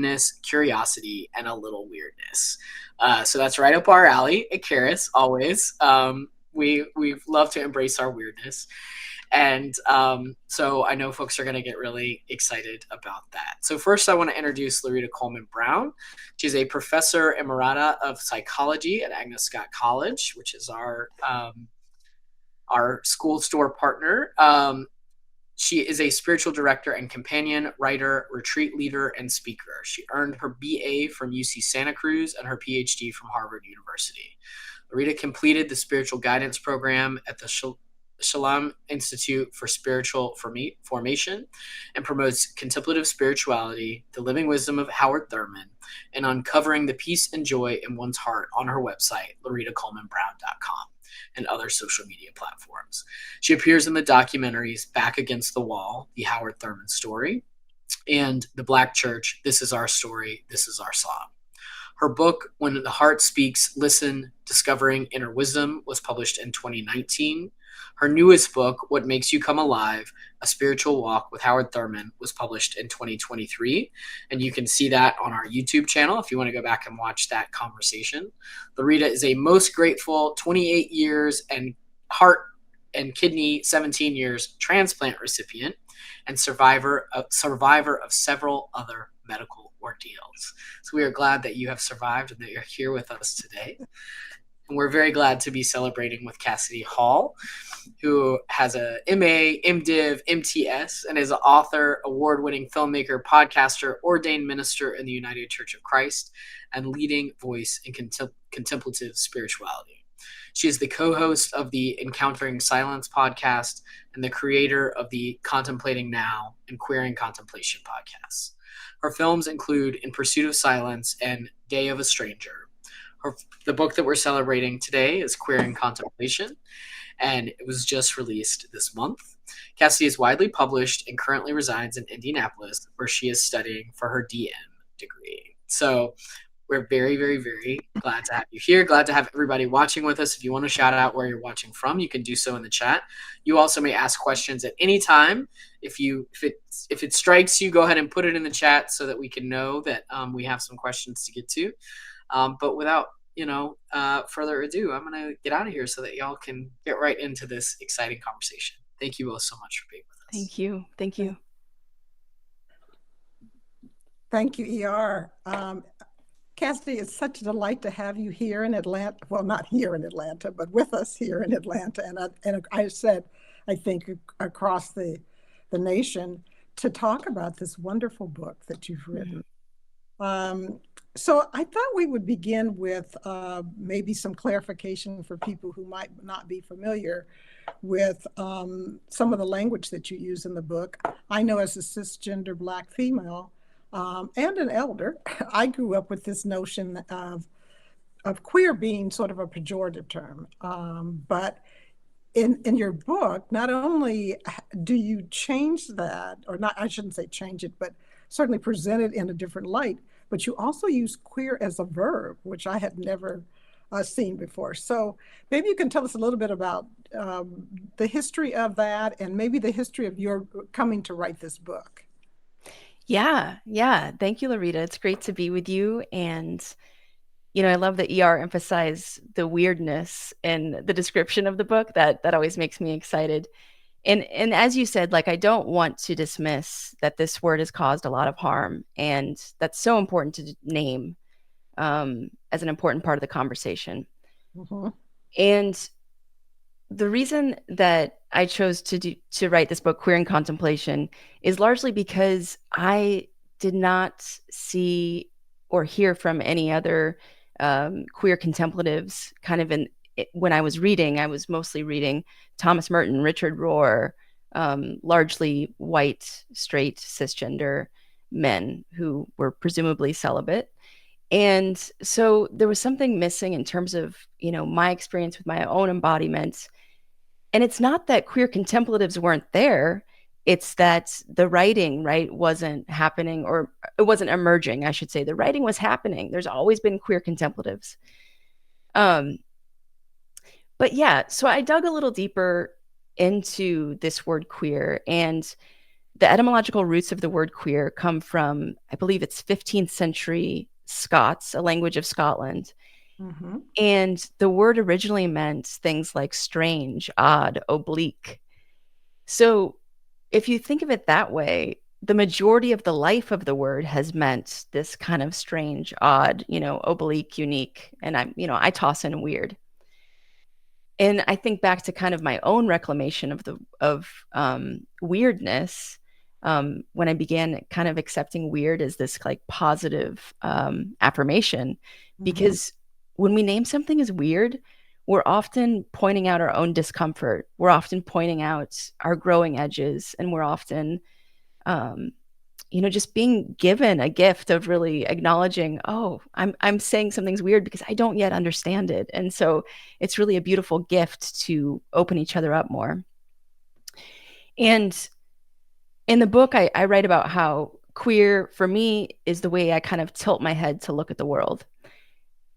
openness, curiosity, and a little weirdness. So that's right up our alley at Charis, always. We love to embrace our weirdness. And so I know folks are going to get really excited about that. So first, I want to introduce Lerita Coleman Brown. She's a professor emerita of psychology at Agnes Scott College, which is our school store partner. She is a spiritual director and companion, writer, retreat leader, and speaker. She earned her BA from UC Santa Cruz and her PhD from Harvard University. Lerita completed the spiritual guidance program at the Shalom Institute for Spiritual Formation and promotes contemplative spirituality, the living wisdom of Howard Thurman, and uncovering the peace and joy in one's heart on her website, LeritaColemanBrown.com, and other social media platforms. She appears in the documentaries Back Against the Wall, the Howard Thurman story, and The Black Church, This Is Our Story, This Is Our Song. Her book, When the Heart Speaks, Listen, Discovering Inner Wisdom, was published in 2019. Her newest book, What Makes You Come Alive, A Spiritual Walk with Howard Thurman, was published in 2023. And you can see that on our YouTube channel if you want to go back and watch that conversation. Lerita is a most grateful 28 years and heart and kidney 17 years transplant recipient and survivor of several other medical ordeals. So we are glad that you have survived and that you're here with us today. And we're very glad to be celebrating with Cassidy Hall, who has a MA, MDiv, MTS, and is an author, award-winning filmmaker, podcaster, ordained minister in the United Church of Christ, and leading voice in contemplative spirituality. She is the co-host of the Encountering Silence podcast and the creator of the Contemplating Now and Queering Contemplation podcasts. Her films include In Pursuit of Silence and Day of a Stranger. The book that we're celebrating today is Queering Contemplation, and it was just released this month. Cassidy is widely published and currently resides in Indianapolis, where she is studying for her DM degree. So we're very, very, very glad to have you here. Glad to have everybody watching with us. If you want to shout out where you're watching from, you can do so in the chat. You also may ask questions at any time. If it strikes you, go ahead and put it in the chat so that we can know that we have some questions to get to. But without further ado, I'm going to get out of here so that y'all can get right into this exciting conversation. Thank you all so much for being with us. Thank you. Thank you. Thank you, ER. Cassidy, it's such a delight to have you here in Atlanta. Well, not here in Atlanta, but with us here in Atlanta. And I said, I think, across the nation to talk about this wonderful book that you've written. So I thought we would begin with maybe some clarification for people who might not be familiar with some of the language that you use in the book. I know as a cisgender Black female and an elder, I grew up with this notion of queer being sort of a pejorative term. But in your book, not only do you change that, or not, I shouldn't say change it, but certainly present it in a different light, but you also use queer as a verb, which I had never seen before. So maybe you can tell us a little bit about the history of that and maybe the history of your coming to write this book. Yeah. Thank you, Lerita. It's great to be with you. And, I love that ER emphasized the weirdness in the description of the book. That always makes me excited. And as you said, I don't want to dismiss that this word has caused a lot of harm. And that's so important to name as an important part of the conversation. Mm-hmm. And the reason that I chose to write this book, Queering Contemplation, is largely because I did not see or hear from any other queer contemplatives when I was reading. I was mostly reading Thomas Merton, Richard Rohr, largely white, straight, cisgender men who were presumably celibate. And so there was something missing in terms of, my experience with my own embodiment. And it's not that queer contemplatives weren't there. It's that the writing, wasn't happening, or it wasn't emerging, I should say. The writing was happening. There's always been queer contemplatives. But yeah, so I dug a little deeper into this word queer, and the etymological roots of the word queer come from, I believe it's 15th century Scots, a language of Scotland. Mm-hmm. And the word originally meant things like strange, odd, oblique. So if you think of it that way, the majority of the life of the word has meant this kind of strange, odd, oblique, unique. And I toss in weird. And I think back to kind of my own reclamation of weirdness, when I began kind of accepting weird as this like positive affirmation, Mm-hmm. because when we name something as weird, we're often pointing out our own discomfort. We're often pointing out our growing edges, and we're often um, just being given a gift of really acknowledging, oh, I'm saying something's weird because I don't yet understand it. And so it's really a beautiful gift to open each other up more. And in the book, I write about how queer for me is the way I kind of tilt my head to look at the world.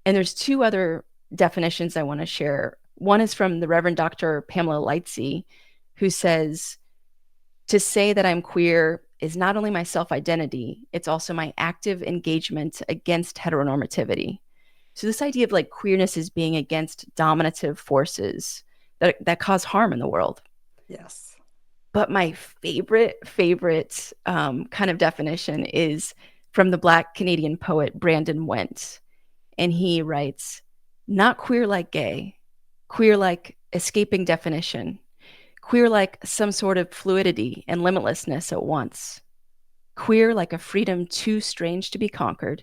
And there's two other definitions I want to share. One is from the Reverend Dr. Pamela Lightsey, who says, to say that I'm queer is not only my self identity, it's also my active engagement against heteronormativity. So, this idea of like queerness is being against dominative forces that cause harm in the world. Yes. But my favorite kind of definition is from the Black Canadian poet Brandon Went. And he writes, not queer like gay, queer like escaping definition, queer like some sort of fluidity and limitlessness at once, queer like a freedom too strange to be conquered,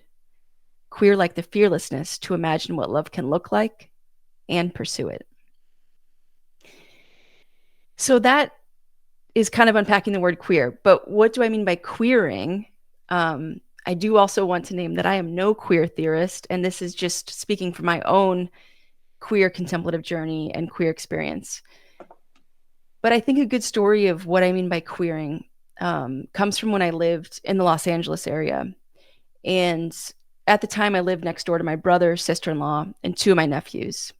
queer like the fearlessness to imagine what love can look like and pursue it. So that is kind of unpacking the word queer. But what do I mean by queering? I do also want to name that I am no queer theorist, and this is just speaking from my own queer contemplative journey and queer experience. But I think a good story of what I mean by queering comes from when I lived in the Los Angeles area. And at the time, I lived next door to my brother, sister-in-law, and two of my nephews.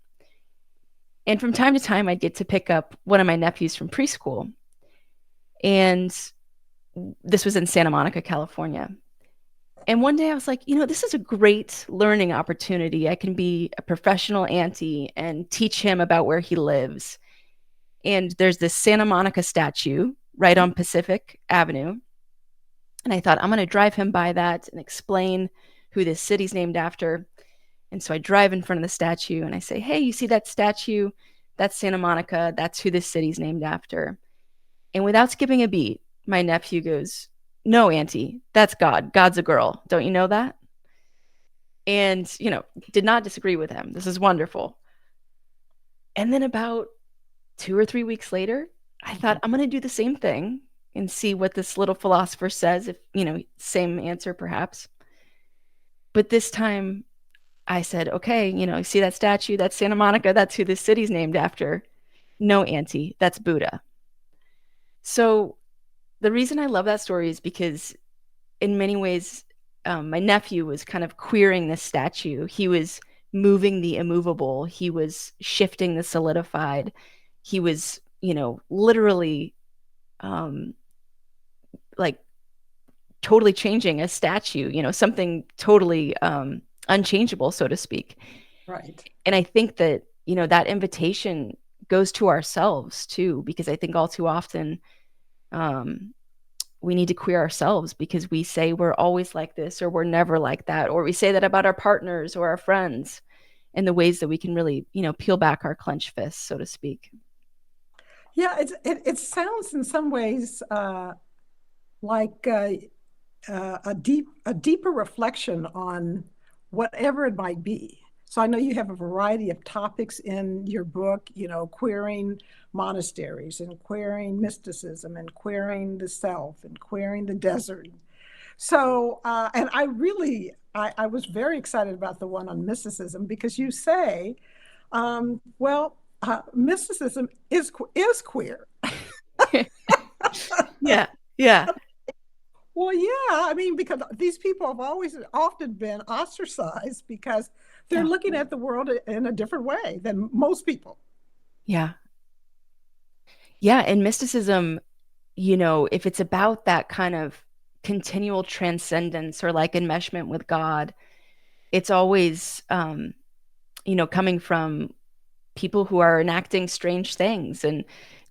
And from time to time, I'd get to pick up one of my nephews from preschool. And this was in Santa Monica, California. And one day I was like, this is a great learning opportunity. I can be a professional auntie and teach him about where he lives. And there's this Santa Monica statue right on Pacific Avenue. And I thought, I'm going to drive him by that and explain who this city's named after. And so I drive in front of the statue and I say, hey, you see that statue? That's Santa Monica. That's who this city's named after. And without skipping a beat, my nephew goes, no, Auntie, that's God. God's a girl. Don't you know that? And, did not disagree with him. This is wonderful. And then about 2 or 3 weeks later, I thought, I'm going to do the same thing and see what this little philosopher says. If, same answer perhaps. But this time I said, okay, see that statue? That's Santa Monica. That's who this city's named after. No, Auntie, that's Buddha. So the reason I love that story is because in many ways, my nephew was kind of queering this statue. He was moving the immovable. He was shifting the solidified. He was, literally like totally changing a statue, something totally unchangeable, so to speak. Right. And I think that, that invitation goes to ourselves too, because I think all too often we need to queer ourselves because we say we're always like this or we're never like that, or we say that about our partners or our friends, in the ways that we can really, peel back our clenched fists, so to speak. Yeah, it sounds in some ways like a deeper reflection on whatever it might be. So I know you have a variety of topics in your book, queering monasteries and queering mysticism and queering the self and queering the desert. So, and I was very excited about the one on mysticism because you say, mysticism is queer. Yeah, yeah. Well, yeah, I mean, because these people have often been ostracized because they're Yeah. looking at the world in a different way than most people. Yeah. Yeah. And mysticism, if it's about that kind of continual transcendence or like enmeshment with God, it's always, coming from people who are enacting strange things and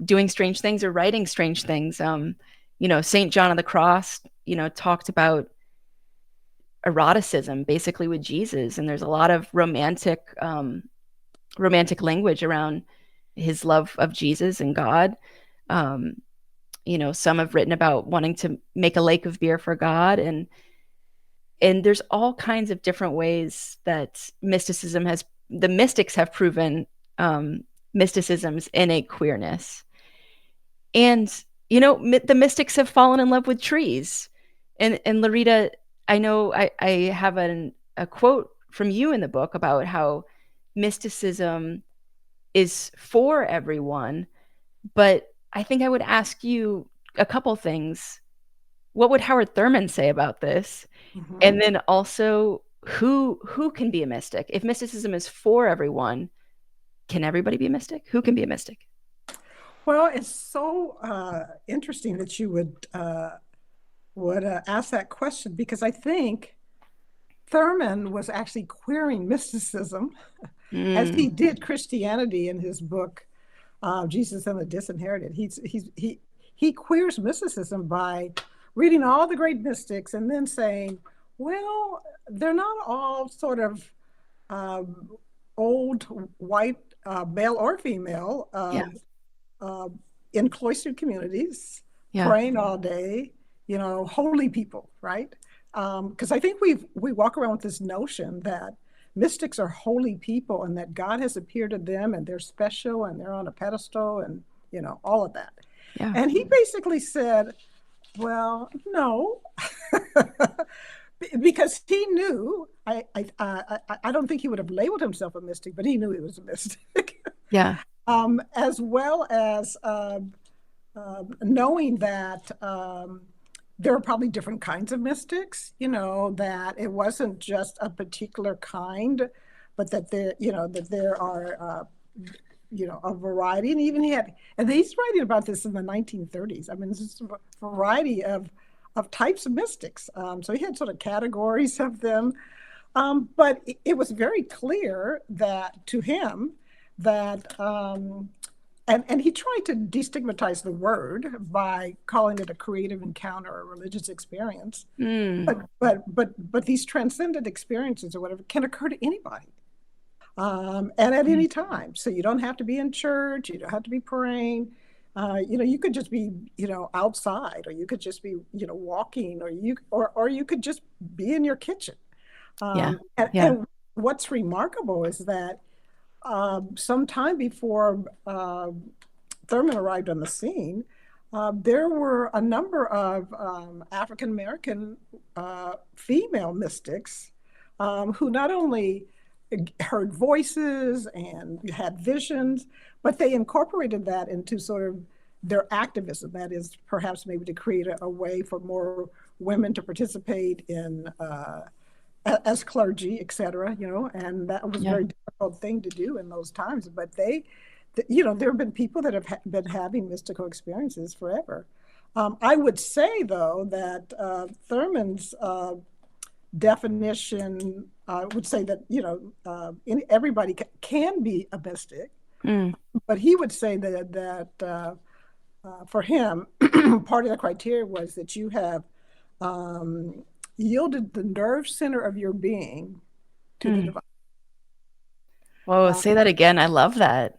doing strange things or writing strange things. St. John of the Cross, talked about eroticism basically with Jesus. And there's a lot of romantic language around his love of Jesus and God. Um, some have written about wanting to make a lake of beer for God, and there's all kinds of different ways that the mystics have proven mysticism's innate queerness. And the mystics have fallen in love with trees. And Lerita, I know I have a quote from you in the book about how mysticism is for everyone, but I think I would ask you a couple things. What would Howard Thurman say about this? Mm-hmm. And then also, who can be a mystic? If mysticism is for everyone, can everybody be a mystic? Who can be a mystic? Well, it's so interesting that you would ask that question, because I think Thurman was actually queering mysticism as he did Christianity in his book, Jesus and the Disinherited. He queers mysticism by reading all the great mystics and then saying, well, they're not all sort of old white male or female in cloistered communities, praying all day, holy people, right? Because I think we walk around with this notion that mystics are holy people and that God has appeared to them and they're special and they're on a pedestal and all of that. Yeah. And he basically said, well, no, because he knew. I don't think he would have labeled himself a mystic, but he knew he was a mystic. Yeah. As well as knowing that there are probably different kinds of mystics, that it wasn't just a particular kind, but that there are a variety. And even he's writing about this in the 1930s. I mean, this is a variety of types of mystics. So he had sort of categories of them. But it was very clear that to him that, and he tried to destigmatize the word by calling it a creative encounter or religious experience. But these transcendent experiences or whatever can occur to anybody. And at any time. So you don't have to be in church, you don't have to be praying. You could just be, outside, or you could just be, walking, or you could just be in your kitchen. And what's remarkable is that sometime before Thurman arrived on the scene, there were a number of African American female mystics who not only heard voices and had visions, but they incorporated that into sort of their activism. That is perhaps maybe to create a way for more women to participate in as clergy, et cetera, and that was a very difficult thing to do in those times. But there have been people that have been having mystical experiences forever. I would say, though, that Thurman's definition would say that everybody can be a mystic, but he would say that for him, part of the criteria was that you have yielded the nerve center of your being to the divine. Whoa, say that again. I love that.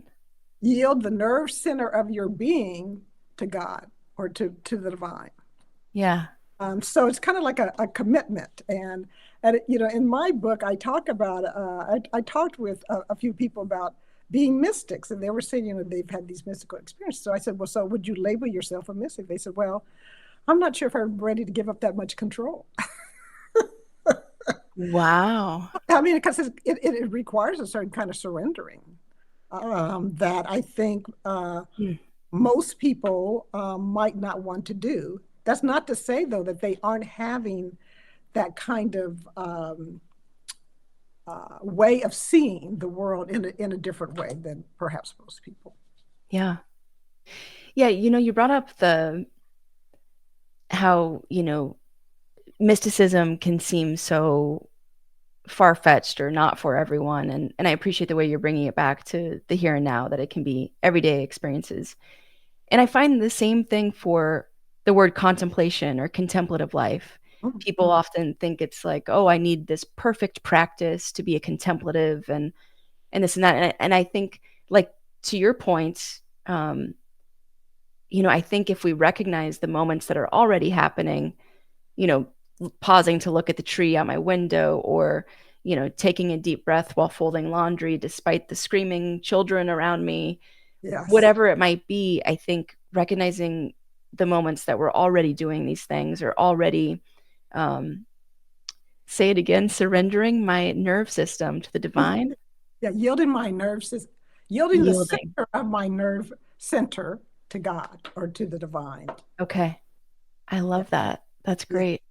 Yield the nerve center of your being to God or to the divine. Yeah. So it's kind of like a commitment. And in my book, I talk about, I talked with a few people about being mystics, and they were saying, they've had these mystical experiences. So I said, well, so would you label yourself a mystic? They said, well, I'm not sure if I'm ready to give up that much control. Wow. I mean, because it requires a certain kind of surrendering that I think most people might not want to do. That's not to say, though, that they aren't having that kind of way of seeing the world in a different way than perhaps most people. Yeah. Yeah, you brought up the how, mysticism can seem so far-fetched or not for everyone, and I appreciate the way you're bringing it back to the here and now, that it can be everyday experiences. And I find the same thing for the word contemplation or contemplative life. People Mhm. often think it's like, oh, I need this perfect practice to be a contemplative, and this and that. And I think, like, to your point, I think if we recognize the moments that are already happening, you know, pausing to look at the tree out my window, or, taking a deep breath while folding laundry despite the screaming children around me, Yes. whatever it might be, I think recognizing the moments that we're already doing these things, or already, um, say it again, surrendering my nerve system to the divine, Yeah, yielding the yielding. center of my nerve center to God or to the divine. Okay. I Yeah, love that. That's yeah, great.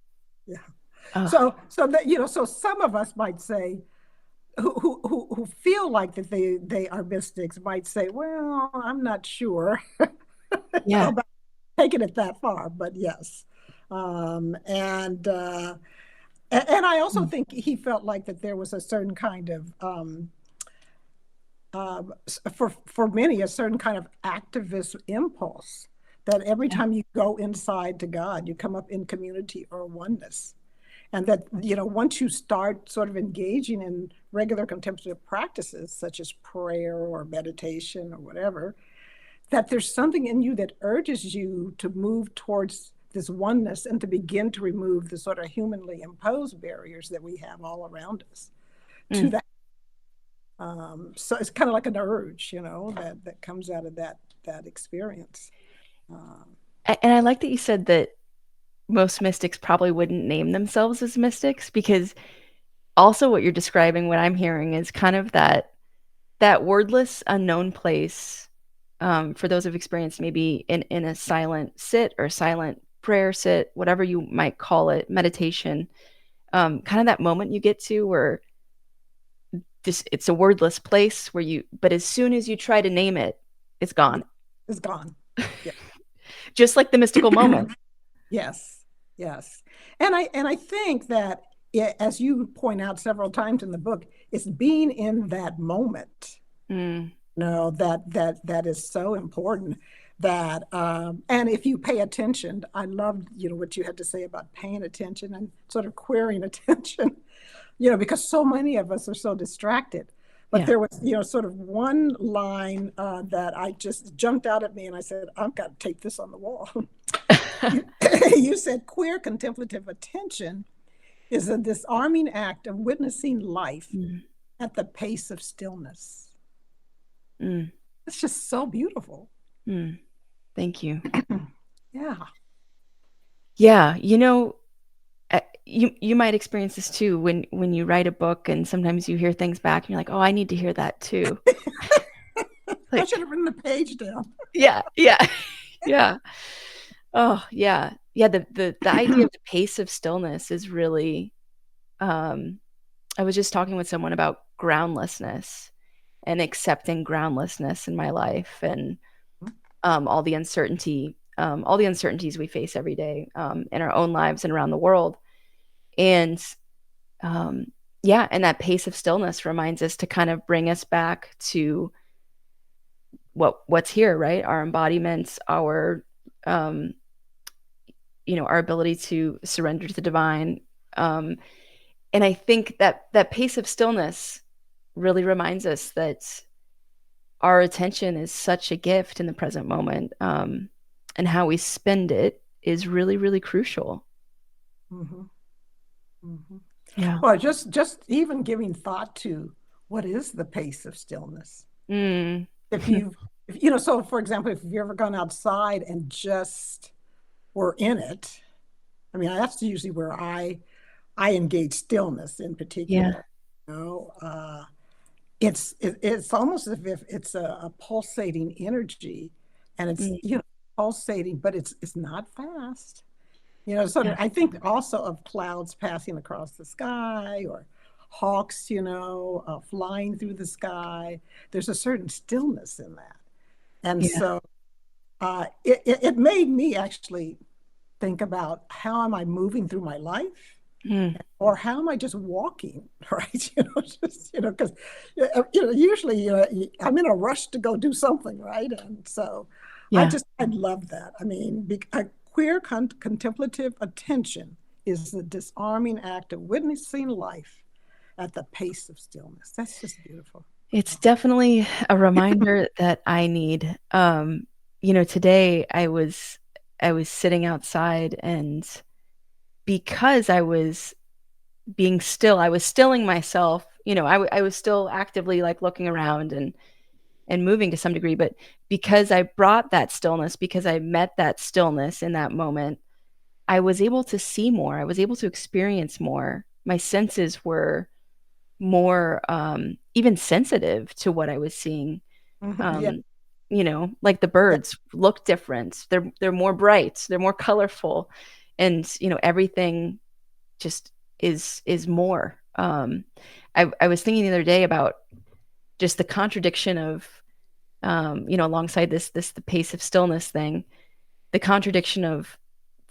yeah. Oh, So that so some of us might say, who feel like that they are mystics might say, well, I'm not sure yeah. about taking it that far, but yes. Um, and uh, and I also Mm, think he felt like that there was a certain kind of for many a certain kind of activist impulse that every yeah. time you go inside to God, you come up in community or oneness. And that, once you start sort of engaging in regular contemplative practices, such as prayer or meditation or whatever, that there's something in you that urges you to move towards this oneness and to begin to remove the sort of humanly imposed barriers that we have all around us to Mm. that. So it's kind of like an urge, that comes out of that experience. Um, And I like that you said that most mystics probably wouldn't name themselves as mystics, because also what you're describing, what I'm hearing, is kind of that wordless unknown place, for those who've experienced maybe in a silent sit or silent prayer sit, whatever you might call it, meditation, kind of that moment you get to where it's a wordless place where but as soon as you try to name it, it's yeah, gone. it's gone. Yeah. Just like the mystical moment. Yes, yes. And I think that as you point out several times in the book, it's being in that moment. Mm, That is so important. That and if you pay attention, I loved what you had to say about paying attention and sort of querying attention. Because so many of us are so distracted. But yeah. there was, sort of one line that I just jumped out at me, and I said, I've got to take this on the wall. You said queer contemplative attention is a disarming act of witnessing life Mm, at the pace of stillness. mm, It's just so beautiful. mm. Thank you. Yeah. Yeah, you might experience this too when you write a book, and sometimes you hear things back and you're like, oh, I need to hear that too. I Like, should have written the page down. yeah, yeah, yeah. Oh, yeah, yeah. The idea of the pace of stillness is really. Um, I was just talking with someone about groundlessness and accepting groundlessness in my life, and all the uncertainties we face every day, in our own lives and around the world. And um, yeah, and that pace of stillness reminds us to kind of bring us back to what's here, right? Our embodiments, um, our ability to surrender to the divine. Um, and I think that pace of stillness really reminds us that our attention is such a gift in the present moment, and how we spend it is really, really crucial. Mhm, mhm. Yeah. Well, just even giving thought to what is the pace of stillness. Mm. If you've, so for example, if you've ever gone outside and just were in it, I mean, that's usually where I engage stillness in Yeah. particular. You know, it's almost as if it's a pulsating energy, and it's Mm. pulsating, but it's not fast. Sort Yeah. of, I think also of clouds passing across the sky or hawks, flying through the sky. There's a certain stillness in that. And Yeah. so it made me actually think about how am I moving through my life, Mm. or how am I just walking, right? Just, because, usually, I'm in a rush to go do something, right? And so Yeah. I love that. I mean, a contemplative attention is the disarming act of witnessing life at the pace of stillness. That's just beautiful. It's definitely a reminder that I need. Today I was sitting outside, and because I was being still, I was stilling myself. I was still actively like looking around and moving to some degree, but because I brought that stillness, because I met that stillness in that moment, I was able to see more. I was able to experience more. My senses were more even sensitive to what I was seeing. Yeah, Um, like the yeah. birds look different. They're more bright. They're more colorful, and everything just is more. I was thinking the other day about just the contradiction of alongside this the pace of stillness thing, the contradiction of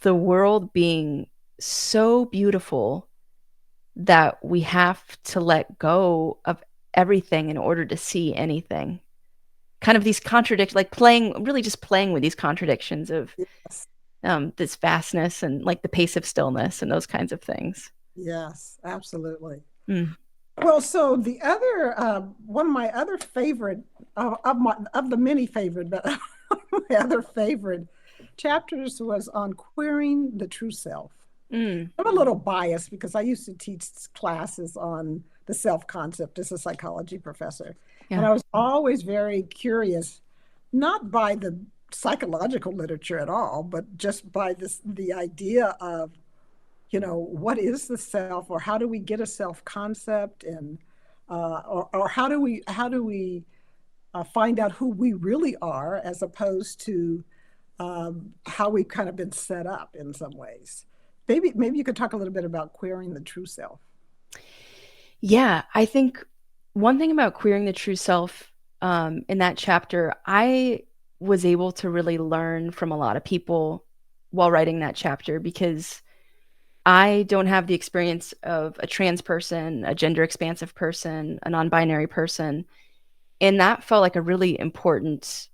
the world being so beautiful that we have to let go of everything in order to see anything. Kind of these contradictions, like really just playing with these contradictions of Yes, this vastness and like the pace of stillness and those kinds of things. yes, absolutely. Mm. Well, so the other one of my other favorite of the many favorite, but my other favorite chapters was on queering the true self. Mm. I'm a little biased because I used to teach classes on the self concept as a psychology professor. And Yeah. I was always very curious, not by the psychological literature at all, but just by the idea of, what is the self, or how do we get a self concept, and or how do we find out who we really are, as opposed to how we've kind of been set up in some ways. Maybe you could talk a little bit about queering the true self. Yeah, I think one thing about queering the true self, in that chapter, I was able to really learn from a lot of people while writing that chapter, because I don't have the experience of a trans person, a gender expansive person, a non-binary person, and that felt like a really important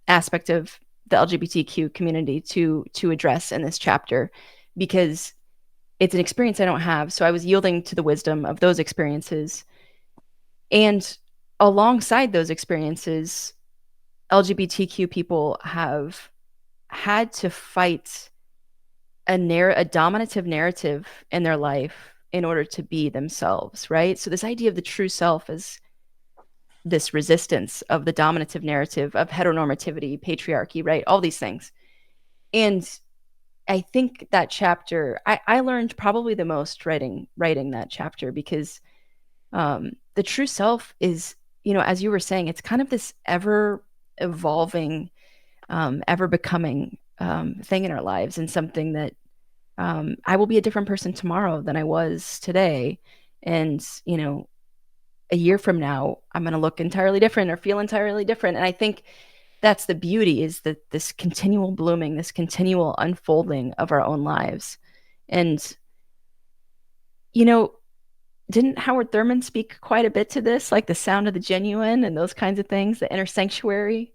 aspect of the LGBTQ community to address in this chapter, because it's an experience I don't have. So I was yielding to the wisdom of those experiences. And alongside those experiences, LGBTQ people have had to fight a dominative narrative in their life in order to be themselves, right? So this idea of the true self is this resistance of the dominative narrative of heteronormativity, patriarchy, right? All these things. And I think that chapter, I learned probably the most writing that chapter, because the true self is, as you were saying, it's kind of this ever evolving, ever becoming thing in our lives, and something that I will be a different person tomorrow than I was today. And, a year from now, I'm going to look entirely different or feel entirely different. And I think that's the beauty, is that this continual blooming, this continual unfolding of our own lives. And, you know, didn't Howard Thurman speak quite a bit to this, like the sound of the genuine and those kinds of things, the inner sanctuary?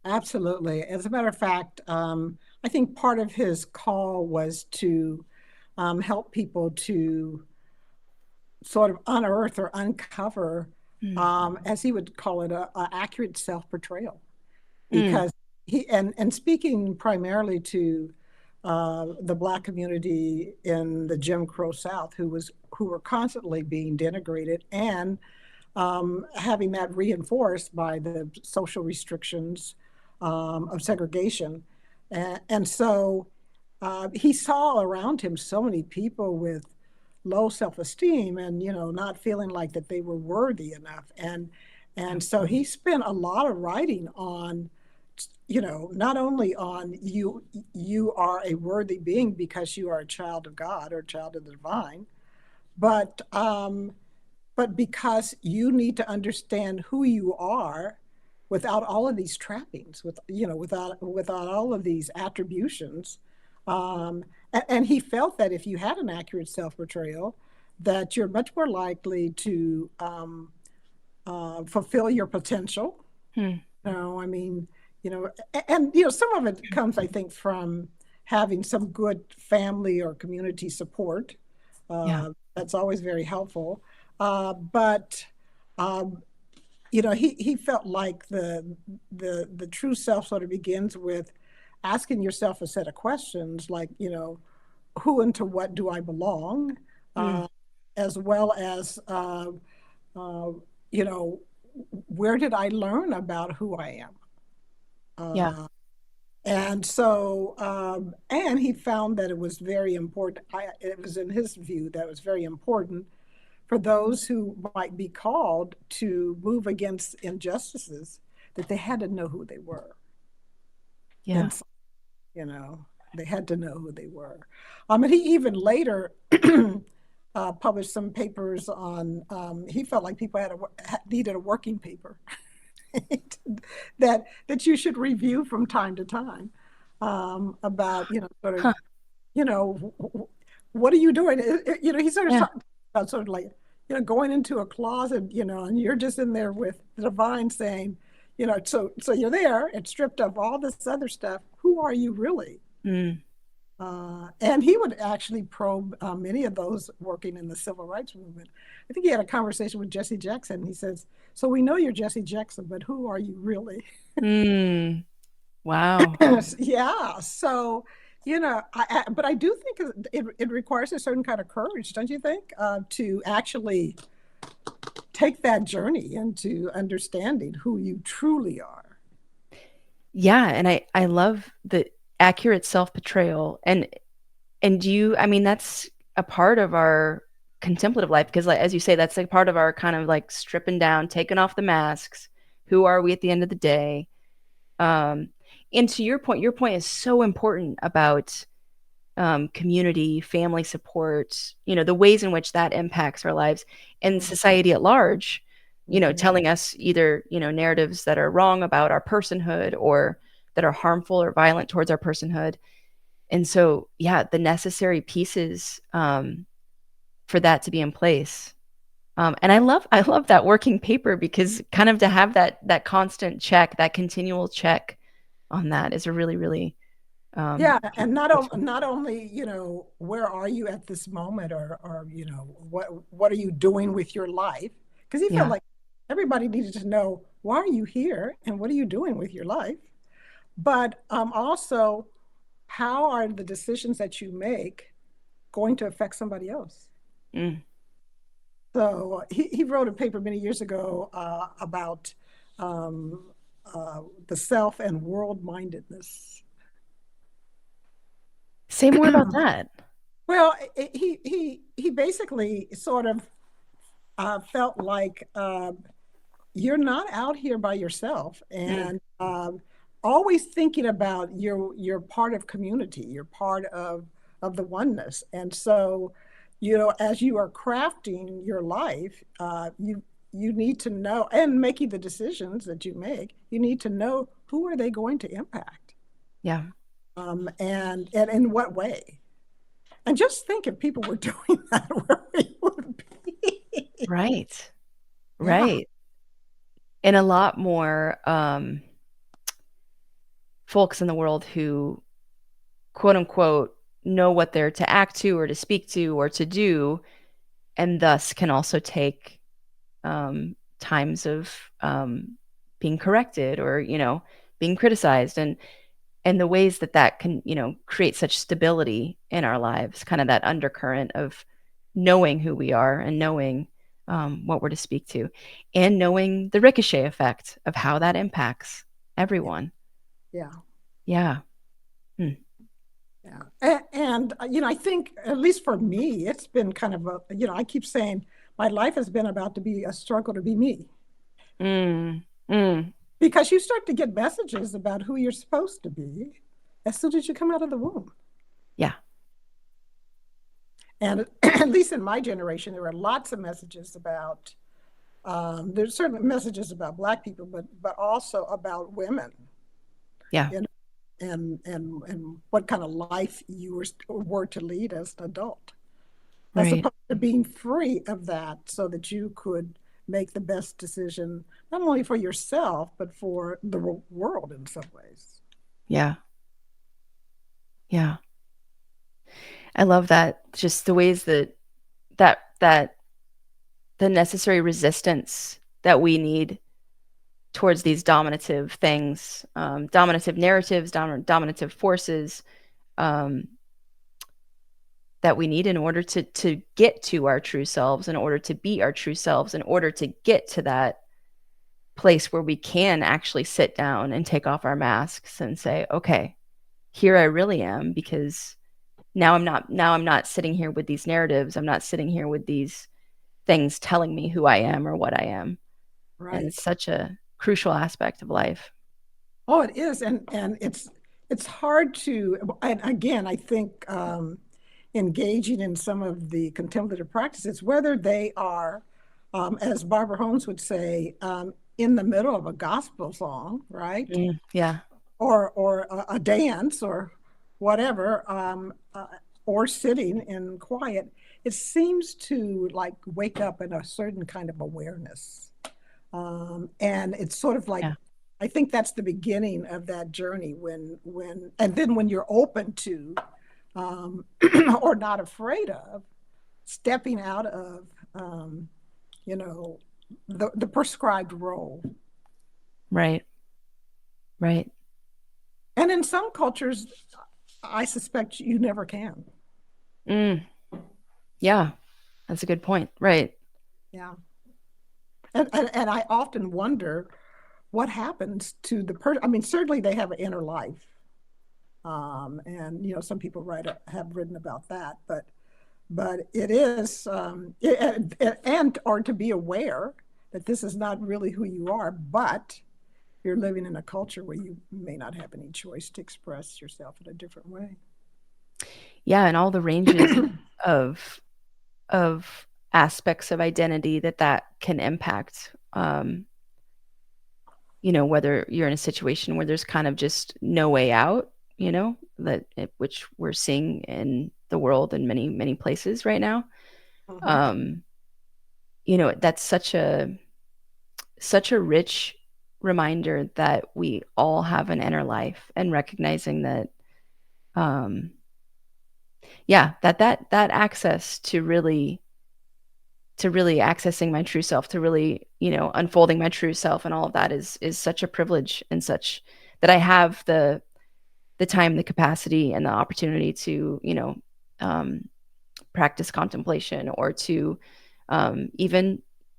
Absolutely. As a matter of fact, I think part of his call was to help people to sort of unearth or uncover, Mm. as he would call it, a accurate self portrayal. Mm. Because and speaking primarily to the Black community in the Jim Crow South, who were constantly being denigrated, and having that reinforced by the social restrictions of segregation. And so he saw around him so many people with low self-esteem, and not feeling like that they were worthy enough. And so he spent a lot of writing on, not only on you are a worthy being because you are a child of God or a child of the divine, but because you need to understand who you are without all of these trappings, without all of these attributions, And he felt that if you had an accurate self-portrayal, that you're much more likely to fulfill your potential. Hmm. I mean, some of it comes, I think, from having some good family or community support. Yeah. That's always very helpful. But he felt like the true self sort of begins with asking yourself a set of questions like, who and to what do I belong, Mm. as well as uh, you know, where did I learn about who I am? Yeah. And so, and he found that it was very important. It was in his view that it was very important for those who might be called to move against injustices, that they had to know who they were. Yeah. And, so, they had to know who they were. And he even later published some papers on, he felt like people needed a working paper that you should review from time to time, about, sort of, Huh. what are you doing? He sort of Yeah. talked about sort of like, going into a closet, and you're just in there with the divine saying, so you're there and stripped of all this other stuff. Who are you really? Mm. And he would actually probe many of those working in the civil rights movement. I think he had a conversation with Jesse Jackson. He says, "So we know you're Jesse Jackson, but who are you really?" Mm. Wow. Yeah. So, but I do think it requires a certain kind of courage, don't you think, to actually take that journey into understanding who you truly are. Yeah, and I love the accurate self-portrayal. And I mean, that's a part of our contemplative life because, like, as you say, that's like part of our kind of like stripping down, taking off the masks. Who are we at the end of the day? Um, and to your point is so important about community, family support, the ways in which that impacts our lives and society at large, Mhm. telling us either, narratives that are wrong about our personhood or that are harmful or violent towards our personhood. And so, yeah, the necessary pieces for that to be in place. And I love that working paper because kind of to have that constant check, that continual check on that is a really, really Yeah, and useful. not only, where are you at this moment, or what are you doing with your life? Because he felt Yeah. like everybody needed to know, why are you here and what are you doing with your life? But also, how are the decisions that you make going to affect somebody else? Mm. So he wrote a paper many years ago about um, the self and world mindedness. Say more about that. Well, he basically sort of felt like, you're not out here by yourself, Mm. and always thinking about you're part of community, you're part of the oneness, and so, as you are crafting your life, you need to know, and making the decisions that you make, you need to know who are they going to impact, Yeah. and in what way. And just think if people were doing that, where we would be. Right. Yeah, Right. And a lot more folks in the world who quote unquote know what they're to act to or to speak to or to do, and thus can also take times of being corrected or being criticized, and the ways that that can create such stability in our lives, kind of that undercurrent of knowing who we are and knowing what we're to speak to, and knowing the ricochet effect of how that impacts yeah, everyone. yeah. Yeah. Hmm. Yeah. And I think, at least for me, it's been kind of I keep saying my life has been about to be a struggle to be me, Mm. Mm. because you start to get messages about who you're supposed to be as soon as you come out of the womb. Yeah. And at least in my generation, there were lots of messages about, there's certainly messages about Black people, but also about women. Yeah. You know, and what kind of life you were to lead as an adult, as Right. opposed to being free of that so that you could make the best decision, not only for yourself, but for the world in some ways. Yeah. Yeah. I love that. Just the ways that the necessary resistance that we need towards these dominative things, dominative narratives, dominative forces, um, that we need in order to get to our true selves, in order to be our true selves, in order to get to that place where we can actually sit down and take off our masks and say, okay, here I really am, because now I'm not sitting here with these narratives. I'm not sitting here with these things telling me who I am or what I am. And Right. it's such a crucial aspect of life. Oh, it is, and it's hard to. And again, I think engaging in some of the contemplative practices, whether they are, as Barbara Holmes would say, in the middle of a gospel song, right, Yeah. or a dance or whatever, or sitting in quiet, it seems to like wake up in a certain kind of awareness. And it's sort of like, Yeah. I think that's the beginning of that journey and then when you're open to, um, or not afraid of stepping out of, um, you know, the prescribed role. Right. Right. And in some cultures, I suspect you never can. Mm. Yeah. That's a good point. Right. Yeah. And I often wonder what happens to the person. I mean, certainly they have an inner life. And some people have written about that, but it is, and or to be aware that this is not really who you are, but you're living in a culture where you may not have any choice to express yourself in a different way. Yeah. And all the ranges of aspects of identity that can impact. Whether you're in a situation where there's kind of just no way out, which we're seeing in the world in many, many places right now. Mhm. That's such a rich reminder that we all have an inner life, and recognizing that, that access to really accessing my true self, to really, unfolding my true self and all of that is such a privilege, and such that I have the time, the capacity, and the opportunity to, um, practice contemplation, or to,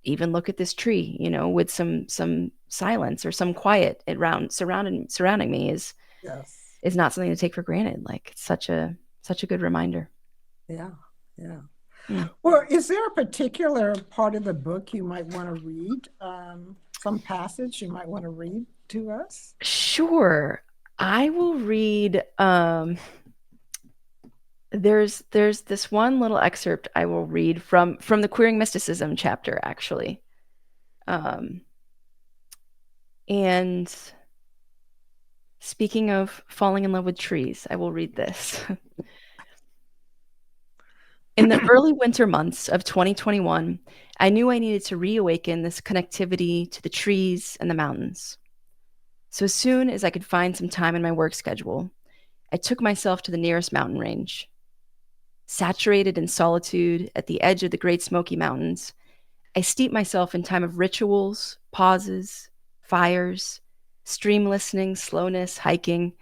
even look at this tree, with some silence or some quiet around surrounding me Yes. is not something to take for granted. Like, it's such a good reminder. Yeah. Yeah. Mm. Well, is there a particular part of the book you might want to read? Some passage you might want to read to us? Sure. I will read, there's this one little excerpt I will read from the Queering Mysticism chapter, actually. Um, and speaking of falling in love with trees, I will read this. In the early winter months of 2021, I knew I needed to reawaken this connectivity to the trees and the mountains. So as soon as I could find some time in my work schedule, I took myself to the nearest mountain range. Saturated in solitude at the edge of the Great Smoky Mountains, I steep myself in time of rituals, pauses, fires, stream listening, slowness, hiking,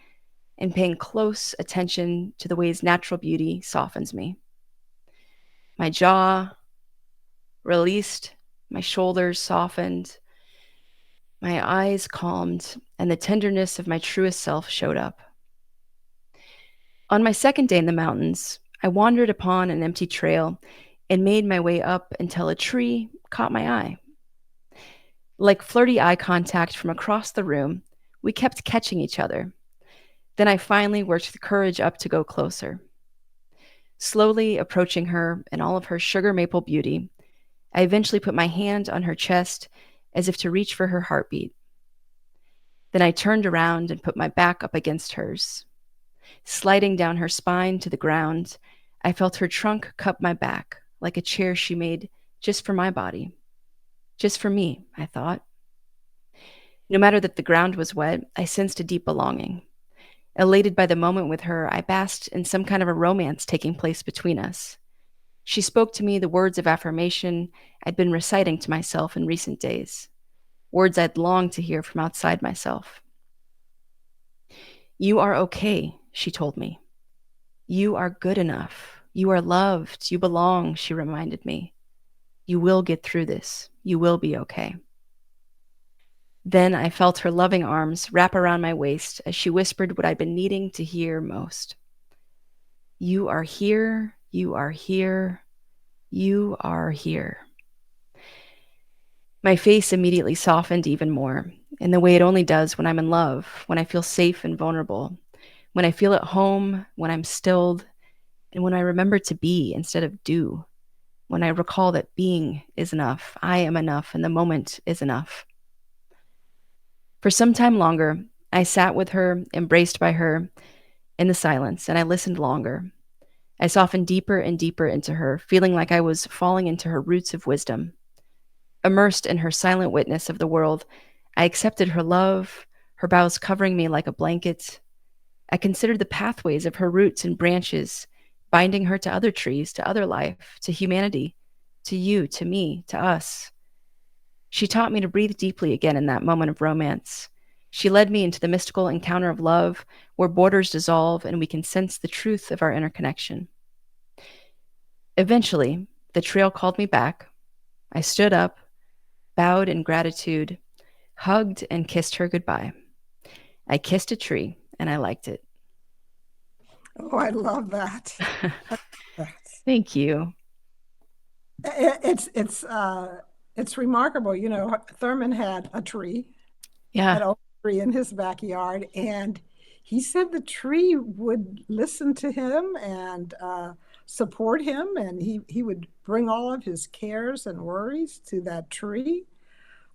and paying close attention to the ways natural beauty softens me. My jaw released, my shoulders softened, my eyes calmed, and the tenderness of my truest self showed up. On my second day in the mountains, I wandered upon an empty trail and made my way up until a tree caught my eye. Like flirty eye contact from across the room, we kept catching each other. Then I finally worked the courage up to go closer. Slowly approaching her in all of her sugar maple beauty, I eventually put my hand on her chest as if to reach for her heartbeat. Then I turned around and put my back up against hers. Sliding down her spine to the ground, I felt her trunk cup my back like a chair she made just for my body. Just for me, I thought. No matter that the ground was wet, I sensed a deep belonging. Elated by the moment with her, I basked in some kind of a romance taking place between us. She spoke to me the words of affirmation I'd been reciting to myself in recent days, words I'd longed to hear from outside myself. You are okay, she told me. You are good enough. You are loved. You belong, she reminded me. You will get through this. You will be okay. Then I felt her loving arms wrap around my waist as she whispered what I'd been needing to hear most. You are here. You are here. You are here. My face immediately softened even more, in the way it only does when I'm in love, when I feel safe and vulnerable, when I feel at home, when I'm stilled, and when I remember to be instead of do, when I recall that being is enough, I am enough, and the moment is enough. For some time longer, I sat with her, embraced by her, in the silence, and I listened longer. I softened deeper and deeper into her, feeling like I was falling into her roots of wisdom. Immersed in her silent witness of the world, I accepted her love, her boughs covering me like a blanket. I considered the pathways of her roots and branches, binding her to other trees, to other life, to humanity, to you, to me, to us. She taught me to breathe deeply again in that moment of romance. She led me into the mystical encounter of love, where borders dissolve and we can sense the truth of our interconnection. Eventually, the trail called me back. I stood up, bowed in gratitude, hugged and kissed her goodbye. I kissed a tree, and I liked it. Oh, I love that. Thank you. It's remarkable. You know, Thurman had a tree, Yeah. an oak tree in his backyard, and he said the tree would listen to him and support him, and he would bring all of his cares and worries to that tree.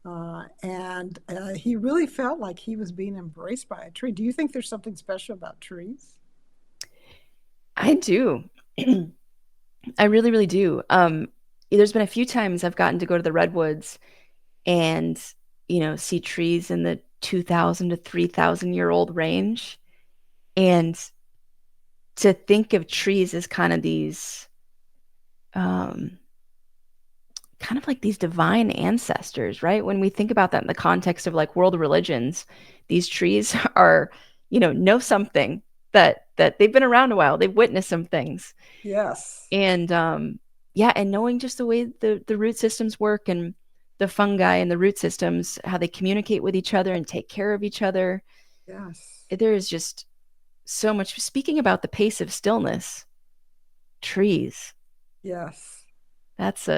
And he really felt like he was being embraced by a tree. Do you think there's something special about trees? I do. I really, really do. There's been a few times I've gotten to go to the redwoods and, see trees in the 2,000 to 3,000-year-old range. And to think of trees as kind of these, kind of like these divine ancestors, right? When we think about that in the context of like world religions, these trees are, know something that they've been around a while. They've witnessed some things. Yes. And yeah, and knowing just the way the root systems work and the fungi and the root systems, how they communicate with each other and take care of each other. Yes. There is just so much. Speaking about the pace of stillness, trees. Yes. That's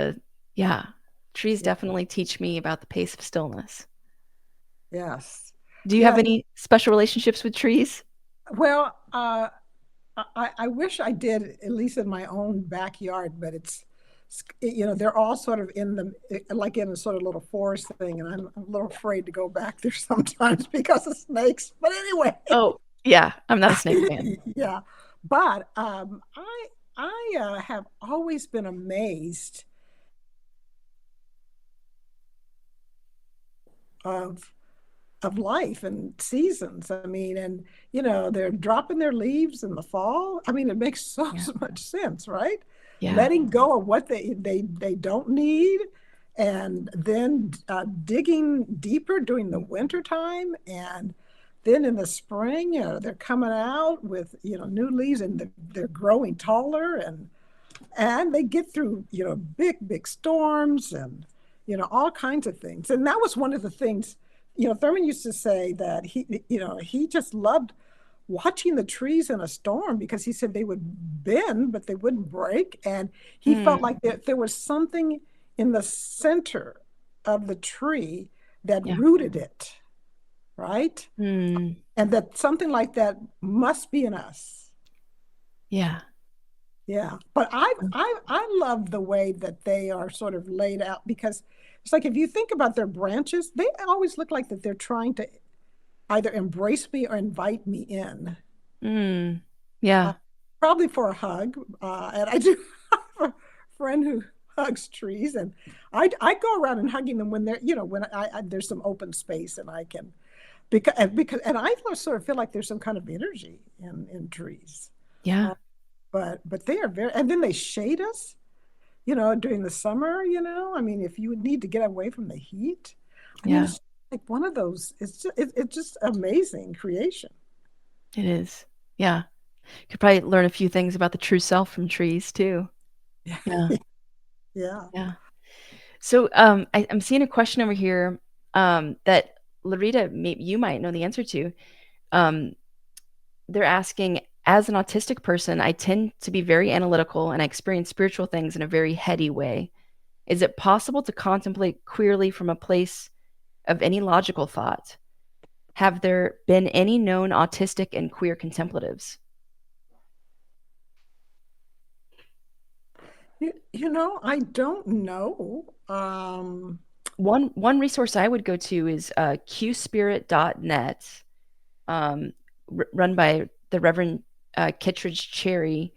yeah. Trees definitely teach me about the pace of stillness. Yes. Do you have Yeah. any special relationships with trees? Well, I wish I did, at least in my own backyard, but they're all sort of like in a sort of little forest thing, and I'm a little afraid to go back there sometimes because of snakes. But anyway. Oh, yeah, I'm not a snake fan. Yeah, but I have always been amazed of life and seasons. I mean, and they're dropping their leaves in the fall. I mean, it makes so much sense, right? Yeah. Letting go of what they don't need, and then digging deeper during the winter time, and then in the spring, they're coming out with new leaves, and they're growing taller, and they get through big storms, and all kinds of things. And that was one of the things Thurman used to say, that he just loved watching the trees in a storm, because he said they would bend but they wouldn't break, and he felt like there was something in the center of the tree that rooted it, right? And that something like that must be in us. Yeah. Yeah, but I love the way that they are sort of laid out, because it's like, if you think about their branches, they always look like that they're trying to either embrace me or invite me in. Yeah. Probably for a hug. And I do have a friend who hugs trees, and I go around and hugging them when they're, when there's some open space and I can, and I sort of feel like there's some kind of energy in trees. Yeah. But they are very, and then they shade us, during the summer, I mean, if you would need to get away from the heat, I mean, Yeah. it's like one of those, it's just amazing creation. It is. Yeah. Could probably learn a few things about the true self from trees too. Yeah. Yeah. Yeah. So I'm seeing a question over here that Lerita, maybe you might know the answer to. Um, they're asking, as an autistic person, I tend to be very analytical and I experience spiritual things in a very heady way. Is it possible to contemplate queerly from a place of any logical thought? Have there been any known autistic and queer contemplatives? I don't know. One resource I would go to is qspirit.net, run by the Reverend Kittredge Cherry,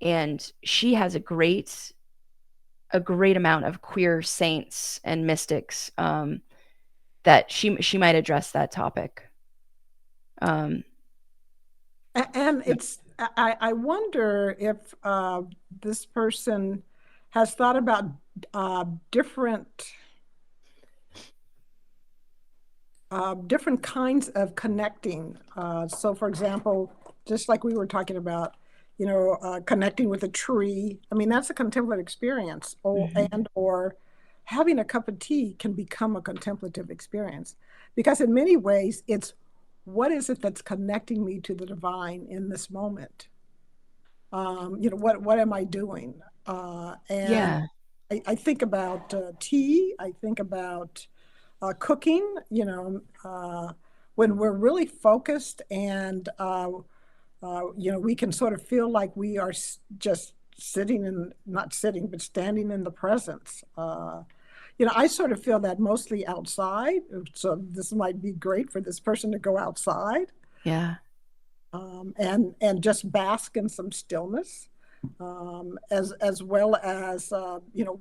and she has a great amount of queer saints and mystics that she might address that topic. And I wonder if this person has thought about different kinds of connecting. So, for example, just like we were talking about, connecting with a tree. I mean, that's a contemplative experience, or having a cup of tea can become a contemplative experience, because in many ways, it's what is it that's connecting me to the divine in this moment? What am I doing? And Yeah, I think about tea. I think about cooking, when we're really focused, and we can sort of feel like we are just sitting in, not sitting, but standing in the presence. I sort of feel that mostly outside. So this might be great for this person to go outside, yeah, and just bask in some stillness, as well as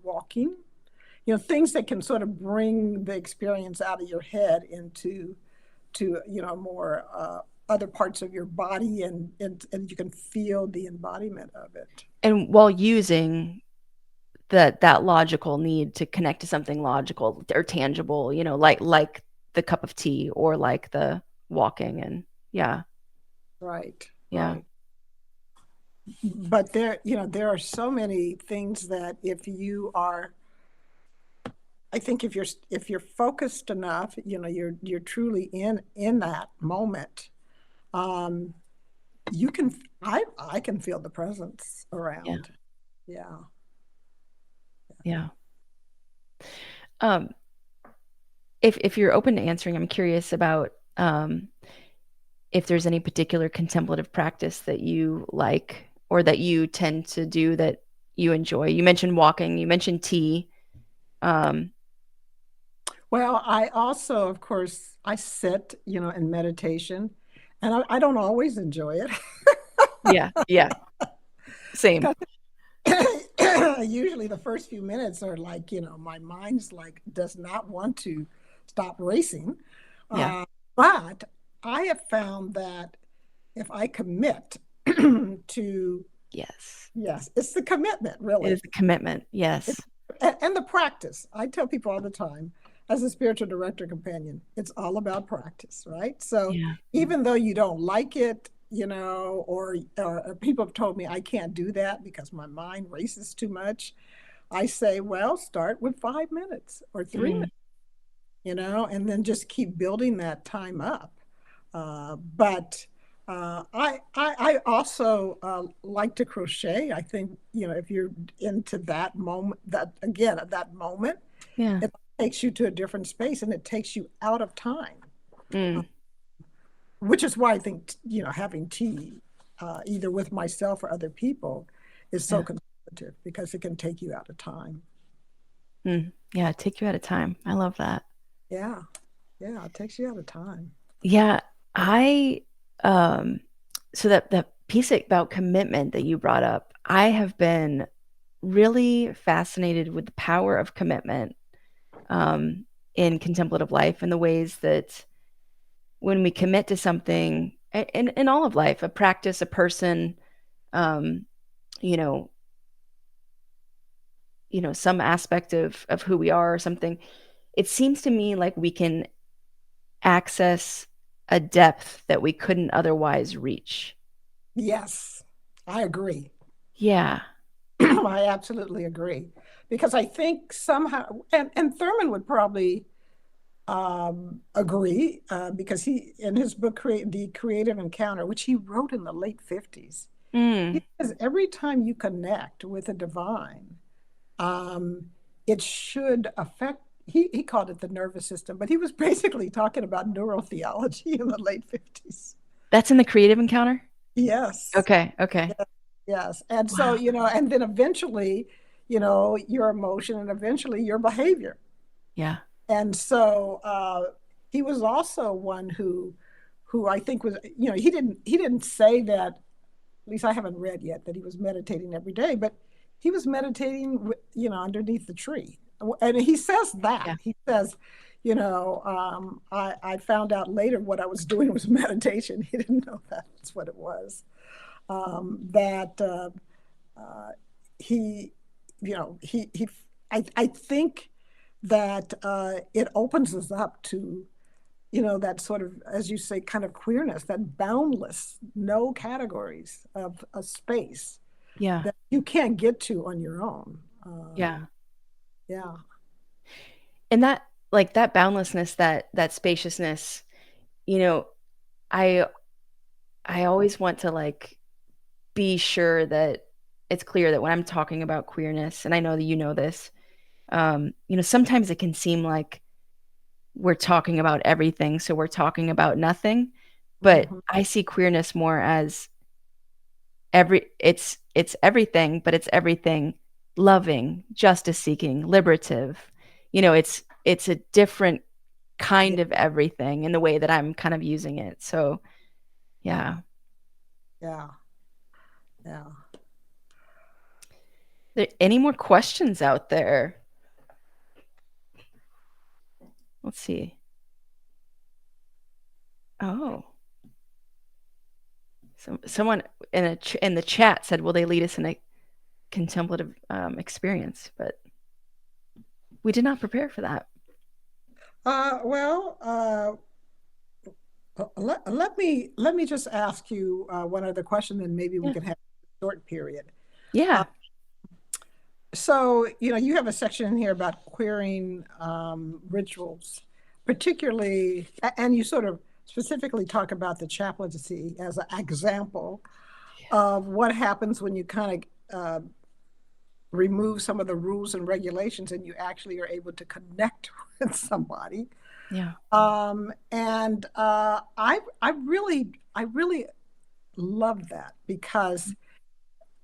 walking, things that can sort of bring the experience out of your head into more other parts of your body, and you can feel the embodiment of it. and while using that logical need to connect to something logical or tangible, like the cup of tea or like the walking, and yeah, Right, yeah, right. But there are so many things that if you are, I think if you're focused enough, you're truly in that moment. Um, you can I can feel the presence yeah, around. Yeah. yeah. Um, if you're open to answering, I'm curious about if there's any particular contemplative practice that you like or that you tend to do that you enjoy. You mentioned walking, you mentioned tea. Um, Well, I also, of course, I sit, in meditation, and I don't always enjoy it. yeah, yeah, same. Because usually the first few minutes are like, my mind's like does not want to stop racing. Yeah, But I have found that if I commit to, yes. yes, it's the commitment, It really. is a commitment. Yes. And the practice. I tell people all the time, as a spiritual director companion, it's all about practice, right? So Yeah. even though you don't like it, or people have told me I can't do that because my mind races too much, I say, well, start with 5 minutes or 3 minutes, Mm, and then just keep building that time up. But I also like to crochet. I think, if you're into that moment, that again, at that moment, yeah. it takes you to a different space, and it takes you out of time, Mm, which is why I think, having tea, either with myself or other people, is so yeah. conservative, because it can take you out of time. Yeah. Take you at a time. I love that. Yeah. Yeah. It takes you out of time. Yeah. I so that piece about commitment that you brought up, I have been really fascinated with the power of commitment um, in contemplative life and the ways that when we commit to something in all of life, a practice, a person, um, you know, some aspect of who we are or something, it seems to me like we can access a depth that we couldn't otherwise reach. Yes, I agree. Yeah. I absolutely agree. Because I think somehow, and Thurman would probably agree, because he, in his book, The Creative Encounter, which he wrote in the late 50s, Mm. he says every time you connect with the divine, um, it should affect, he called it the nervous system, but he was basically talking about neurotheology in the late 50s. That's in the creative encounter? Yes. Okay, okay. Yes. And so, Wow. and then eventually, your emotion and eventually your behavior. Yeah. And so he was also one who I think was, he didn't say that, at least I haven't read yet, that he was meditating every day, but he was meditating, underneath the tree. And he says that. Yeah. He says, I found out later what I was doing was meditation. He didn't know that's what it was. That he, he I think that it opens us up to, that sort of, as you say, kind of queerness, that boundless, no categories of a space Yeah. that you can't get to on your own. Yeah. Yeah. And that, like, that boundlessness, that spaciousness, you know, I I always want to, like, be sure that it's clear that when I'm talking about queerness, and I know that you know this, sometimes it can seem like we're talking about everything, so we're talking about nothing. But Mhm. I see queerness more as it's everything, but it's everything loving, justice seeking, liberative. It's a different Yeah. kind of everything in the way that I'm kind of using it. So yeah. Yeah. Yeah. There any more questions out there? Let's see. Oh, someone in the chat said, "Will they lead us in a contemplative experience?" But we did not prepare for that. Well, let me just ask you one other question, and maybe we Yeah. can have a short period. Uh, Yeah. so, you have a section in here about queering rituals, particularly, and you sort of specifically talk about the chaplaincy as an example of what happens when you kind of remove some of the rules and regulations and you actually are able to connect with somebody. Yeah. And I really love that, because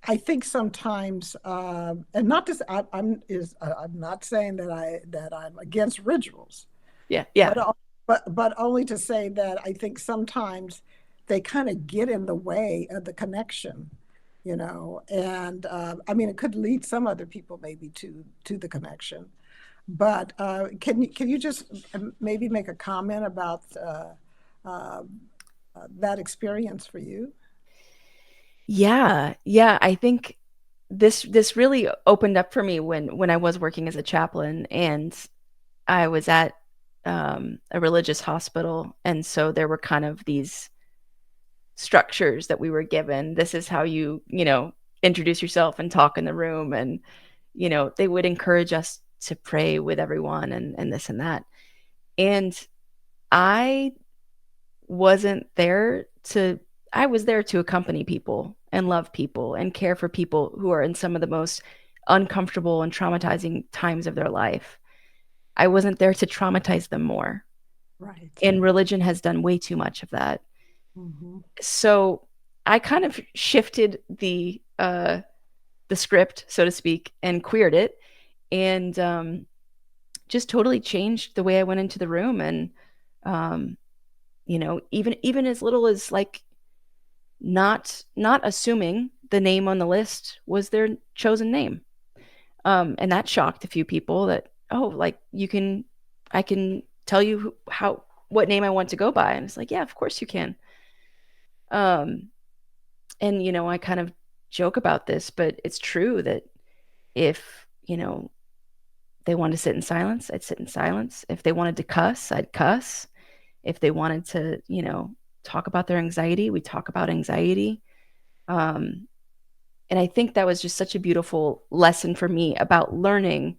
I think sometimes, and not just I'm not saying that I'm against rituals, Yeah. Yeah. but but only to say that I think sometimes they kind of get in the way of the connection, and I mean, it could lead some other people maybe to the connection. But can you just maybe make a comment about uh, that experience for you? Yeah. Yeah. I think this really opened up for me when I was working as a chaplain and I was at a religious hospital, and so there were kind of these structures that we were given. This is how you introduce yourself and talk in the room, and they would encourage us to pray with everyone and this and that. And I wasn't there to I was there to accompany people and love people and care for people who are in some of the most uncomfortable and traumatizing times of their life. I wasn't there to traumatize them more. Right. And religion has done way too much of that. Hmm. So I kind of shifted the script, so to speak, and queered it, and just totally changed the way I went into the room, and um, even as little as like not assuming the name on the list was their chosen name. And that shocked a few people that, oh, like I can tell you what name I want to go by. And it's like, yeah, of course you can. Um, and, I kind of joke about this, but it's true that if, they wanted to sit in silence, I'd sit in silence. If they wanted to cuss, I'd cuss. If they wanted to, talk about their anxiety, we talk about anxiety. Um, and I think that was just such a beautiful lesson for me about learning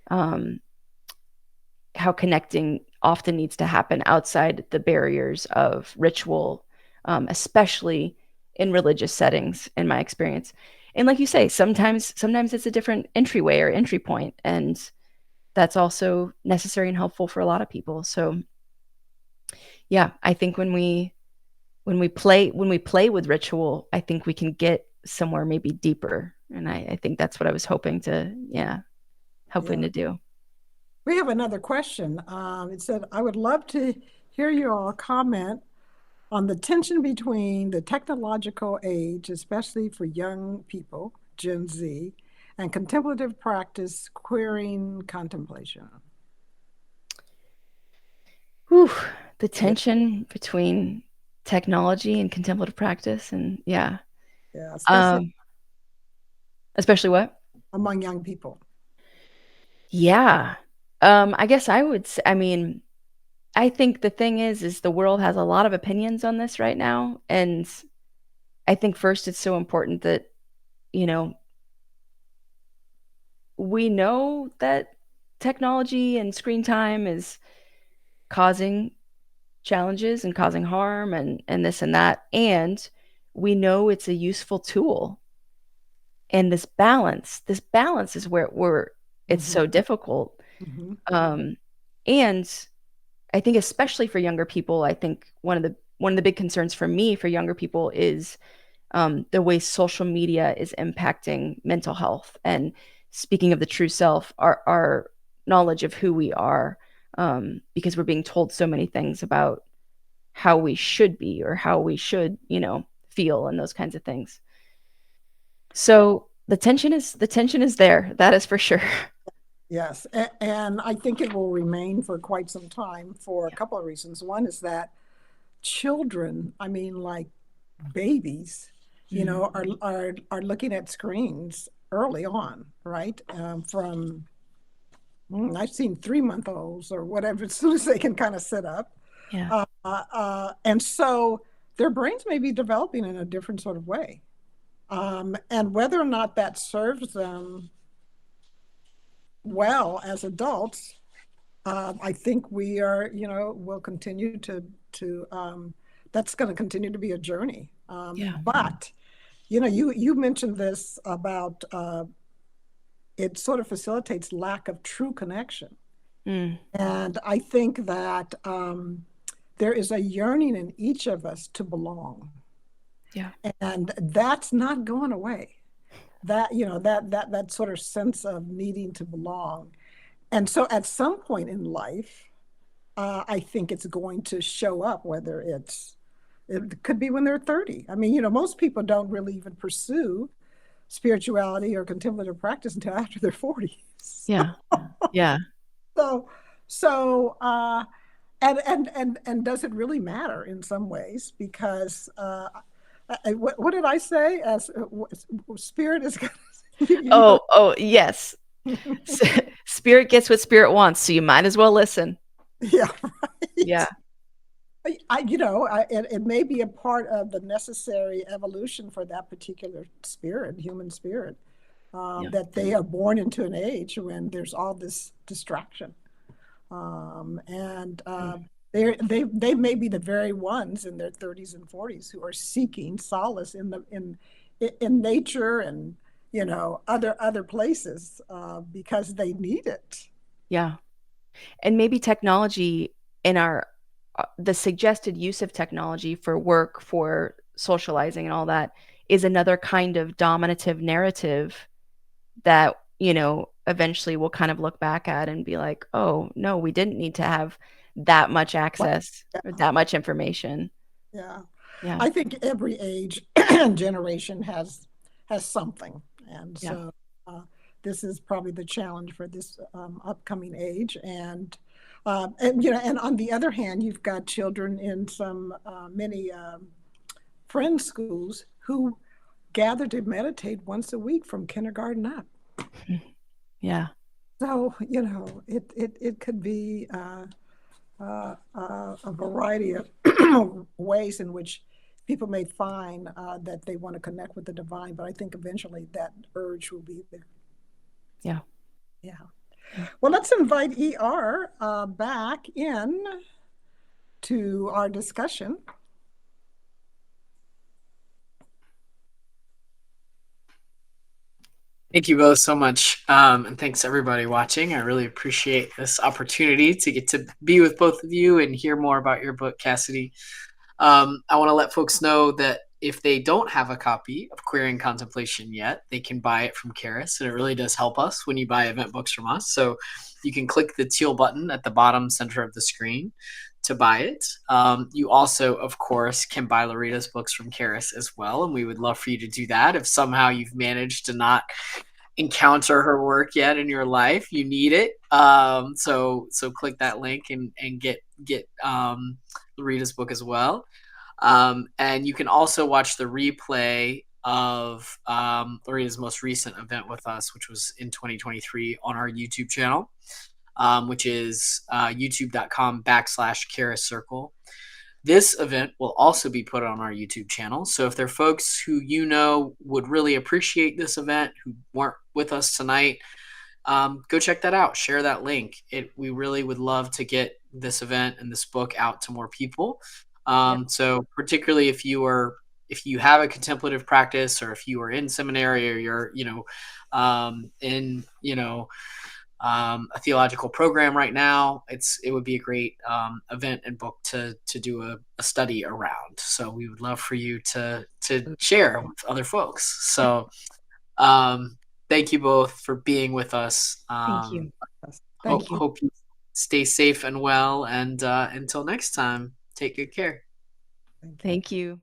um, how connecting often needs to happen outside the barriers of ritual, especially in religious settings, in my experience. And like you say, sometimes it's a different entryway or entry point, and that's also necessary and helpful for a lot of people. So, yeah, I think when we play with ritual, I think we can get somewhere maybe deeper, and I think that's what I was hoping to Yeah. to do. We have another question. It said, I would love to hear you all comment on the tension between the technological age, especially for young people, Gen Z, and contemplative practice, queering contemplation. Whew, the Yeah, tension between technology and contemplative practice, and especially especially what? among young people. Yeah. I guess I would say, I mean, I think the thing is the world has a lot of opinions on this right now. And I think first it's so important that, you know, we know that technology and screen time is causing challenges and causing harm and this and that. And we know it's a useful tool. And this balance is where it's Mm-hmm. so difficult. Mm-hmm. Um, and I think especially for younger people, I think one of the big concerns for me for younger people is the way social media is impacting mental health. And speaking of the true self, our knowledge of who we are, because we're being told so many things about how we should be or how we should, feel and those kinds of things. So the tension is there. That is for sure. Yes, and I think it will remain for quite some time for a couple of reasons. One is that children, I mean, like babies, Mhm. are looking at screens early on, right? From I've seen 3 month olds or whatever, as soon as they can kind of sit up, Yeah. and so their brains may be developing in a different sort of way, and whether or not that serves them well as adults, I think we are, will continue to that's going to continue to be a journey. Yeah. But, you mentioned this about it sort of facilitates lack of true connection. Mm. And I think that there is a yearning in each of us to belong. Yeah. And that's not going away. That sort of sense of needing to belong. And so at some point in life, I think it's going to show up, whether it could be when they're 30. I mean, most people don't really even pursue spirituality or contemplative practice until after they're 40. Yeah. Yeah. So, so and does it really matter in some ways? Because what did I say? As spirit is going to, Oh, yes. Spirit gets what spirit wants, so you might as well listen. yeah, Yeah. right. It may be a part of the necessary evolution for that particular spirit, human spirit, Yeah. that they are born into an age when there's all this distraction, and Mm. they may be the very ones in their 30s and 40s who are seeking solace in nature and other places, because they need it. Yeah. And maybe technology in our the suggested use of technology for work, for socializing and all that is another kind of dominative narrative that, eventually we'll kind of look back at and be like, oh, no, we didn't need to have that much access or that much information. Yeah. Yeah. I think every age and generation has something. And Yeah. so this is probably the challenge for this upcoming age. And on the other hand, you've got children in many friend schools who gather to meditate once a week from kindergarten up. Yeah. So, it could be a variety of ways in which people may find that they want to connect with the divine, but I think eventually that urge will be there. Yeah. Yeah. Well, let's invite ER back in to our discussion. Thank you both so much. And thanks everybody watching. I really appreciate this opportunity to get to be with both of you and hear more about your book, Cassidy. I want to let folks know that if they don't have a copy of Queering Contemplation yet, they can buy it from Charis, and it really does help us when you buy event books from us. So you can click the teal button at the bottom center of the screen to buy it. You also, of course, can buy Lerita's books from Charis as well, and we would love for you to do that. If somehow you've managed to not encounter her work yet in your life, you need it. So click that link and get Lerita's book as well. And you can also watch the replay of Lerita's most recent event with us, which was in 2023 on our YouTube channel, which is youtube.com/Charis Circle. This event will also be put on our YouTube channel. So if there are folks who would really appreciate this event who weren't with us tonight, go check that out. Share that link. We really would love to get this event and this book out to more people. So particularly if you have a contemplative practice, or if you are in seminary, or you're in a theological program right now, it would be a great event and book to do a study around. So we would love for you to share with other folks. So thank you both for being with us. Thank you. Thank you. Hope you stay safe and well, and until next time, take good care. Thank you.